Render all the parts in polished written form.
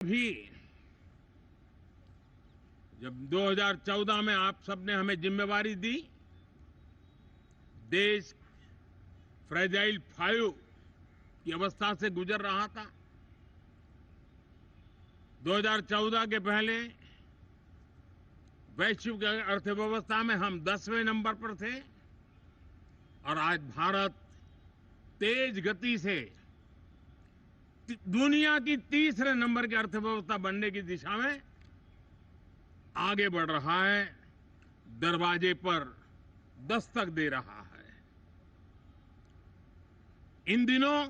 भी जब 2014 में आप सबने हमें जिम्मेवारी दी, देश फ्रेजाइल 5 की अवस्था से गुजर रहा था। 2014 के पहले वैश्विक अर्थव्यवस्था में हम 10वें नंबर पर थे और आज भारत तेज गति से दुनिया की तीसरे नंबर की अर्थव्यवस्था बनने की दिशा में आगे बढ़ रहा है, दरवाजे पर दस्तक दे रहा है। इन दिनों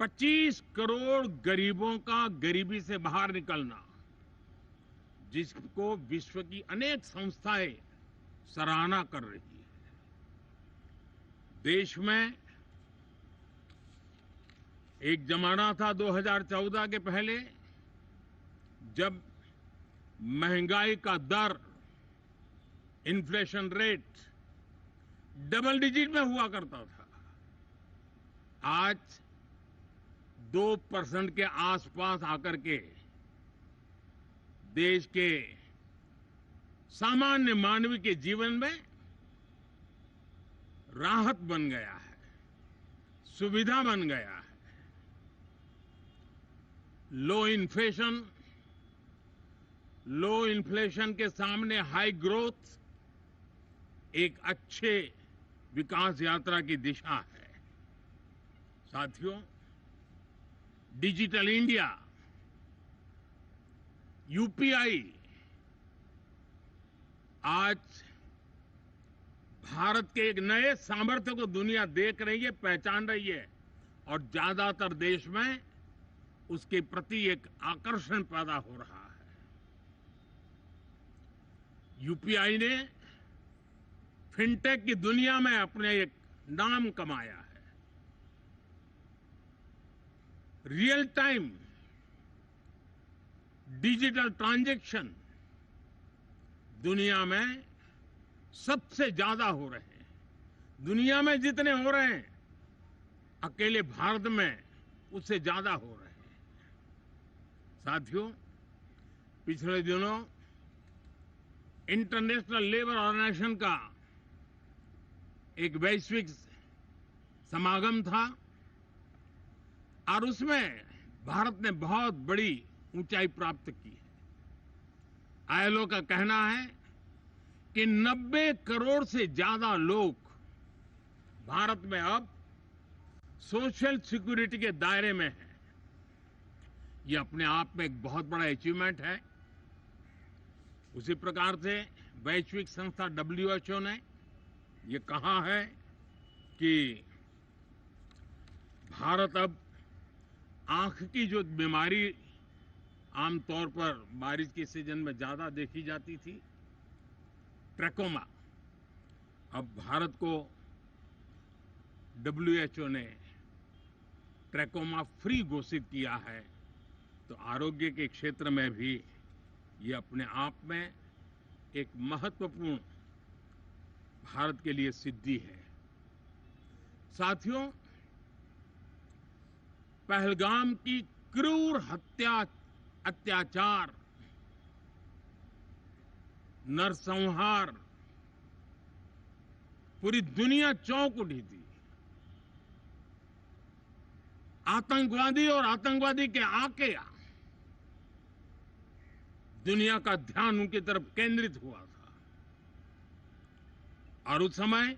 25 करोड़ गरीबों का गरीबी से बाहर निकलना, जिसको विश्व की अनेक संस्थाएं सराहना कर रही है। देश में एक जमाना था 2014 के पहले, जब महंगाई का दर, इन्फ्लेशन रेट डबल डिजिट में हुआ करता था। आज 2% के आसपास आकर के देश के सामान्य मानव के जीवन में राहत बन गया है, सुविधा बन गया है। लो इन्फ्लेशन के सामने हाई ग्रोथ एक अच्छे विकास यात्रा की दिशा है। साथियों, डिजिटल इंडिया, यूपीआई आज भारत के एक नए सामर्थ्य को दुनिया देख रही है, पहचान रही है और ज्यादातर देश में उसके प्रति एक आकर्षण पैदा हो रहा है। यूपीआई ने फिनटेक की दुनिया में अपने एक नाम कमाया है। रियल टाइम डिजिटल ट्रांजैक्शन दुनिया में सबसे ज्यादा हो रहे हैं। दुनिया में जितने हो रहे हैं, अकेले भारत में उससे ज्यादा हो रहे हैं। साथियों, पिछले दिनों इंटरनेशनल लेबर ऑर्गेनाइजेशन का एक वैश्विक समागम था और उसमें भारत ने बहुत बड़ी ऊंचाई प्राप्त की है। आईएलओ का कहना है कि 90 करोड़ से ज्यादा लोग भारत में अब सोशल सिक्योरिटी के दायरे में हैं। ये अपने आप में एक बहुत बड़ा अचीवमेंट है। उसी प्रकार से वैश्विक संस्था WHO ने ये कहा है कि भारत अब आंख की जो बीमारी आमतौर पर बारिश के सीजन में ज्यादा देखी जाती थी, ट्रैकोमा, अब भारत को WHO ने ट्रैकोमा फ्री घोषित किया है। तो आरोग्य के क्षेत्र में भी ये अपने आप में एक महत्वपूर्ण भारत के लिए सिद्धि है। साथियों, पहलगाम की क्रूर अत्याचार, नरसंहार, पूरी दुनिया चौंक उठी थी। आतंकवादी और आतंकवादी के आके दुनिया का ध्यान उनकी तरफ केंद्रित हुआ था और उस समय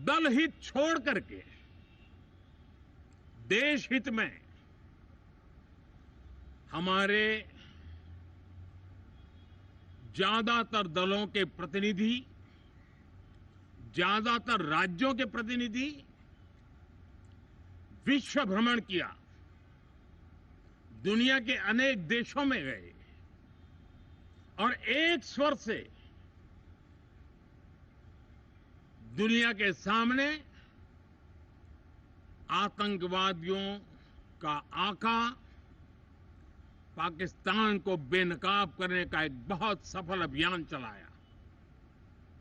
दल हित छोड़ करके देश हित में हमारे ज्यादातर दलों के प्रतिनिधि, ज्यादातर राज्यों के प्रतिनिधि विश्व भ्रमण किया, दुनिया के अनेक देशों में गए और एक स्वर से दुनिया के सामने आतंकवादियों का आका पाकिस्तान को बेनकाब करने का एक बहुत सफल अभियान चलाया।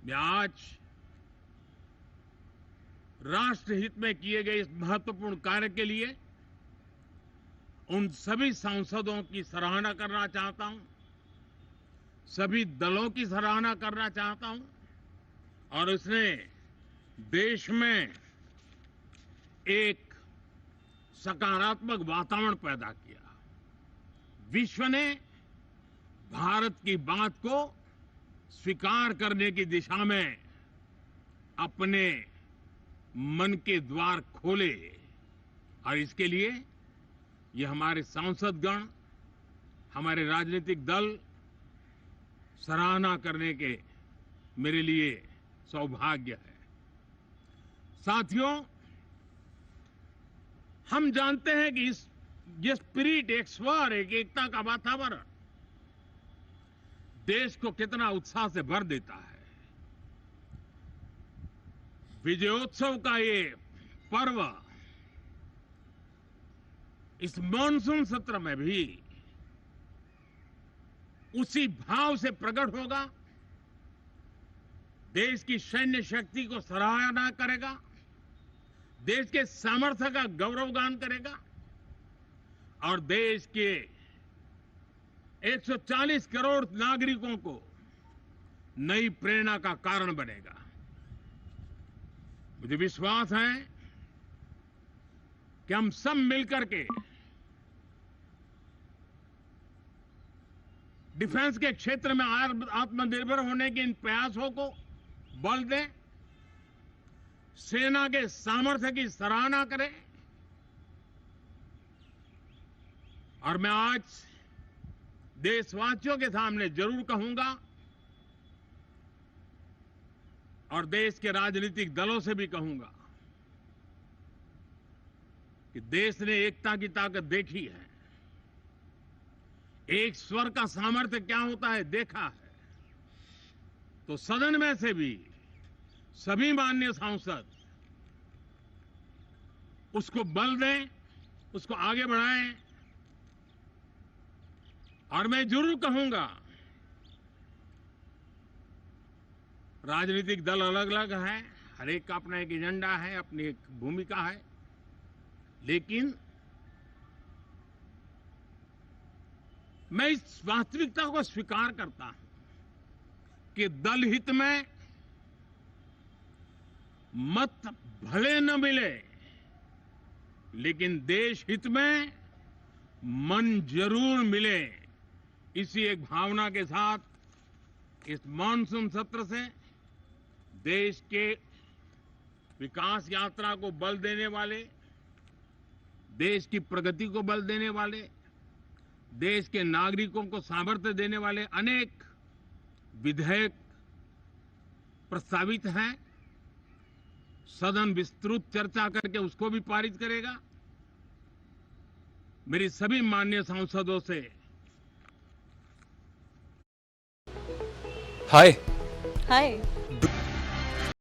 मैं आज राष्ट्र हित में किए गए इस महत्वपूर्ण कार्य के लिए उन सभी सांसदों की सराहना करना चाहता हूं, सभी दलों की सराहना करना चाहता हूं और इसने देश में एक सकारात्मक वातावरण पैदा किया। विश्व ने भारत की बात को स्वीकार करने की दिशा में अपने मन के द्वार खोले और इसके लिए ये हमारे सांसदगण, हमारे राजनीतिक दल सराहना करने के मेरे लिए सौभाग्य है। साथियों, हम जानते हैं कि ये स्पिरिट, एक स्वर, एक एकता का वातावरण देश को कितना उत्साह से भर देता है। विजयोत्सव का ये पर्व इस मॉनसून सत्र में भी उसी भाव से प्रकट होगा। देश की सैन्य शक्ति को सराहना करेगा, देश के सामर्थ्य का गौरवगान करेगा और देश के 140 करोड़ नागरिकों को नई प्रेरणा का कारण बनेगा। मुझे विश्वास है कि हम सब मिलकर के डिफेंस के क्षेत्र में आत्मनिर्भर होने के इन प्रयासों को बल दें, सेना के सामर्थ्य की सराहना करें और मैं आज देशवासियों के सामने जरूर कहूंगा और देश के राजनीतिक दलों से भी कहूंगा कि देश ने एकता की ताकत देखी है, एक स्वर का सामर्थ्य क्या होता है देखा है। तो सदन में से भी सभी माननीय सांसद उसको बल दें, उसको आगे बढ़ाएं और मैं जरूर कहूंगा, राजनीतिक दल अलग अलग है, हर एक का अपना एक एजेंडा है, अपनी एक भूमिका है, लेकिन मैं इस वास्तविकता को स्वीकार करता हूं कि दल हित में मत भले न मिले, लेकिन देश हित में मन जरूर मिले। इसी एक भावना के साथ इस मॉनसून सत्र से देश के विकास यात्रा को बल देने वाले, देश की प्रगति को बल देने वाले, देश के नागरिकों को सामर्थ्य देने वाले अनेक विधेयक प्रस्तावित हैं। सदन विस्तृत चर्चा करके उसको भी पारित करेगा। मेरी सभी माननीय सांसदों से हाय हाय।